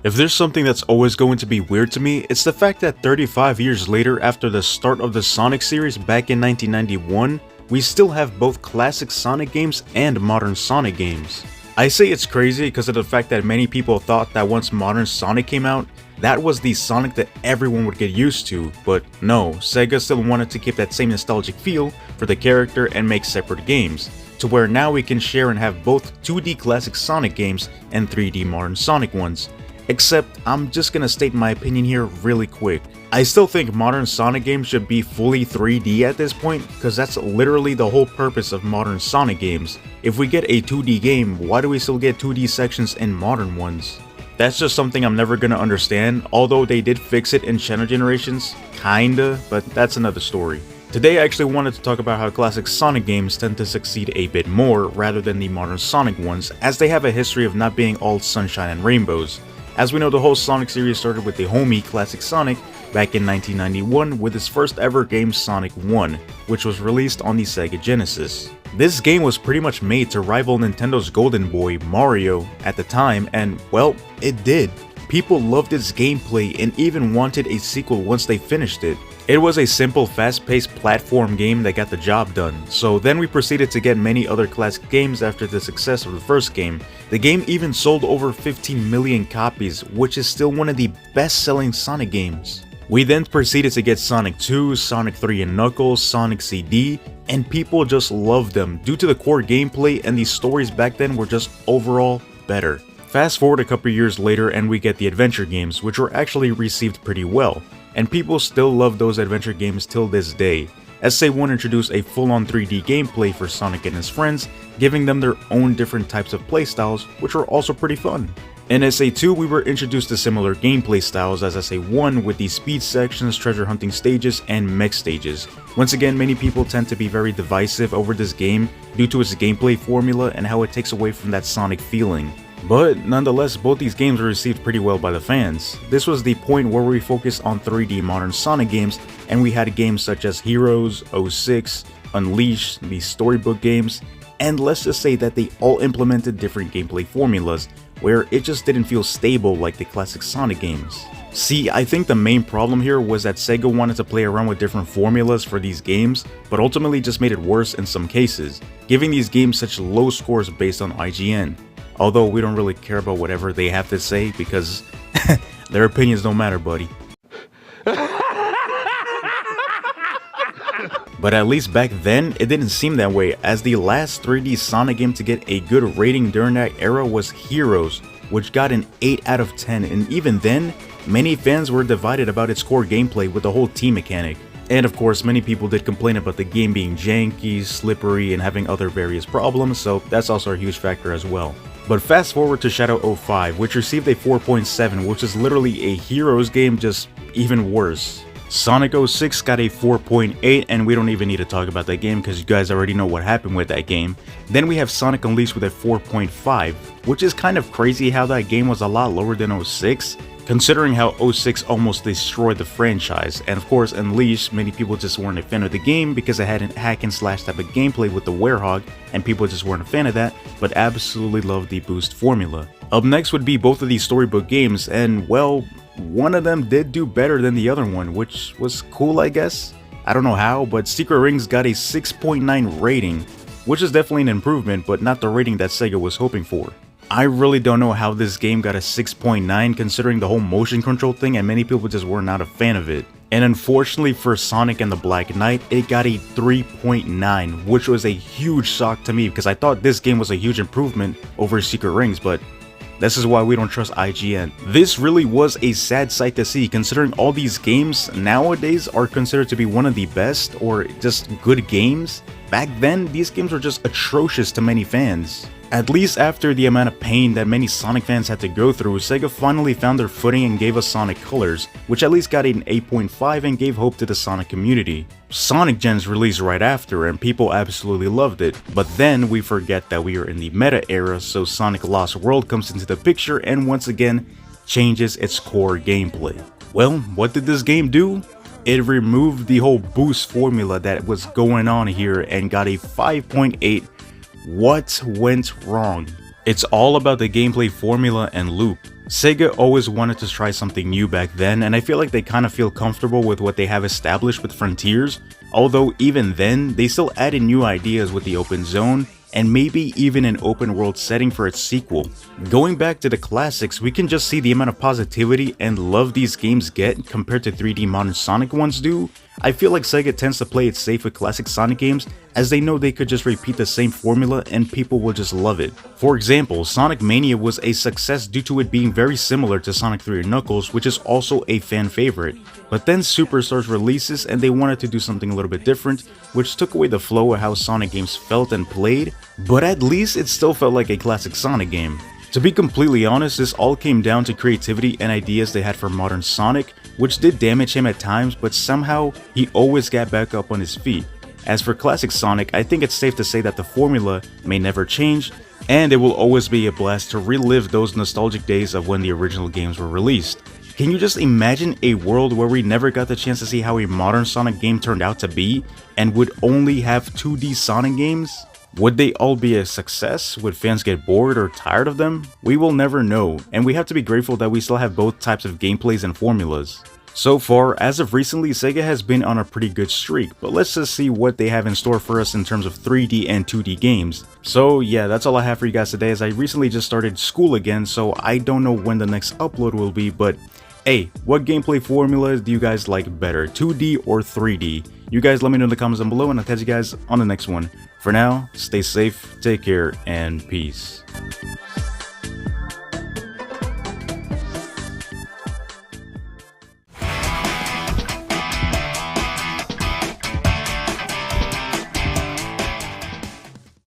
If there's something that's always going to be weird to me, it's the fact that 35 years later after the start of the Sonic series back in 1991, we still have both classic Sonic games and modern Sonic games. I say it's crazy because of the fact that many people thought that once modern Sonic came out, that was the Sonic that everyone would get used to, but no, Sega still wanted to keep that same nostalgic feel for the character and make separate games, to where now we can share and have both 2D classic Sonic games and 3D modern Sonic ones. Except, I'm just gonna state my opinion here really quick. I still think modern Sonic games should be fully 3D at this point, because that's literally the whole purpose of modern Sonic games. If we get a 2D game, why do we still get 2D sections in modern ones? That's just something I'm never gonna understand, although they did fix it in Shadow Generations, kinda, but that's another story. Today I actually wanted to talk about how classic Sonic games tend to succeed a bit more rather than the modern Sonic ones, as they have a history of not being all sunshine and rainbows. As we know, the whole Sonic series started with the homie classic Sonic back in 1991 with his first ever game Sonic 1, which was released on the Sega Genesis. This game was pretty much made to rival Nintendo's golden boy, Mario, at the time, and well, it did. People loved its gameplay and even wanted a sequel once they finished it. It was a simple, fast-paced platform game that got the job done, so then we proceeded to get many other classic games after the success of the first game. The game even sold over 15 million copies, which is still one of the best-selling Sonic games. We then proceeded to get Sonic 2, Sonic 3 and Knuckles, Sonic CD, and people just loved them due to the core gameplay, and the stories back then were just overall better. Fast forward a couple years later and we get the adventure games, which were actually received pretty well, and people still love those adventure games till this day. SA1 introduced a full-on 3D gameplay for Sonic and his friends, giving them their own different types of playstyles, which were also pretty fun. In SA2, we were introduced to similar gameplay styles as SA1 with the speed sections, treasure hunting stages, and mech stages. Once again, many people tend to be very divisive over this game due to its gameplay formula and how it takes away from that Sonic feeling. But nonetheless, both these games were received pretty well by the fans. This was the point where we focused on 3D modern Sonic games, and we had games such as Heroes, 06, Unleashed, the storybook games, and let's just say that they all implemented different gameplay formulas, where it just didn't feel stable like the classic Sonic games. See, I think the main problem here was that Sega wanted to play around with different formulas for these games, but ultimately just made it worse in some cases, giving these games such low scores based on IGN. Although we don't really care about whatever they have to say because their opinions don't matter, buddy. But at least back then, it didn't seem that way, as the last 3D Sonic game to get a good rating during that era was Heroes, which got an 8 out of 10, and even then, many fans were divided about its core gameplay with the whole team mechanic. And of course, many people did complain about the game being janky, slippery, and having other various problems, so that's also a huge factor as well. But fast forward to Shadow 05, which received a 4.7, which is literally a Heroes game, just even worse. Sonic 06 got a 4.8, and we don't even need to talk about that game because you guys already know what happened with that game. Then we have Sonic Unleashed with a 4.5, which is kind of crazy how that game was a lot lower than 06, considering how 06 almost destroyed the franchise. And of course, Unleashed, many people just weren't a fan of the game because it had a hack and slash type of gameplay with the werehog, and people just weren't a fan of that, but absolutely loved the boost formula. Up next would be both of these storybook games, and well, one of them did do better than the other one, which was cool, I guess. I don't know how, but Secret Rings got a 6.9 rating, which is definitely an improvement, but not the rating that Sega was hoping for. I really don't know how this game got a 6.9 considering the whole motion control thing, and many people just were not a fan of it. And unfortunately for Sonic and the Black Knight, it got a 3.9, which was a huge shock to me because I thought this game was a huge improvement over Secret Rings, but this is why we don't trust IGN. This really was a sad sight to see, considering all these games nowadays are considered to be one of the best or just good games. Back then, these games were just atrocious to many fans. At least after the amount of pain that many Sonic fans had to go through, Sega finally found their footing and gave us Sonic Colors, which at least got an 8.5 and gave hope to the Sonic community. Sonic Gens released right after and people absolutely loved it, but then we forget that we are in the meta era, so Sonic Lost World comes into the picture and once again changes its core gameplay. Well, what did this game do? It removed the whole boost formula that was going on here and got a 5.8. What went wrong? It's all about the gameplay formula and loop. Sega always wanted to try something new back then, and I feel like they kind of feel comfortable with what they have established with Frontiers, although even then, they still added new ideas with the open zone, and maybe even an open world setting for its sequel. Going back to the classics, we can just see the amount of positivity and love these games get compared to 3D modern Sonic ones do. I feel like Sega tends to play it safe with classic Sonic games, as they know they could just repeat the same formula and people will just love it. For example, Sonic Mania was a success due to it being very similar to Sonic 3 and Knuckles, which is also a fan favorite. But then Superstars releases and they wanted to do something a little bit different, which took away the flow of how Sonic games felt and played, but at least it still felt like a classic Sonic game. To be completely honest, this all came down to creativity and ideas they had for modern Sonic, which did damage him at times, but somehow he always got back up on his feet. As for classic Sonic, I think it's safe to say that the formula may never change, and it will always be a blast to relive those nostalgic days of when the original games were released. Can you just imagine a world where we never got the chance to see how a modern Sonic game turned out to be, and would only have 2D Sonic games? Would they all be a success? Would fans get bored or tired of them? We will never know, and we have to be grateful that we still have both types of gameplays and formulas. So far, as of recently, Sega has been on a pretty good streak, but let's just see what they have in store for us in terms of 3D and 2D games. So yeah, that's all I have for you guys today, as I recently just started school again, so I don't know when the next upload will be, but hey, what gameplay formulas do you guys like better, 2D or 3D? You guys let me know in the comments down below, and I'll catch you guys on the next one. For now, stay safe, take care, and peace.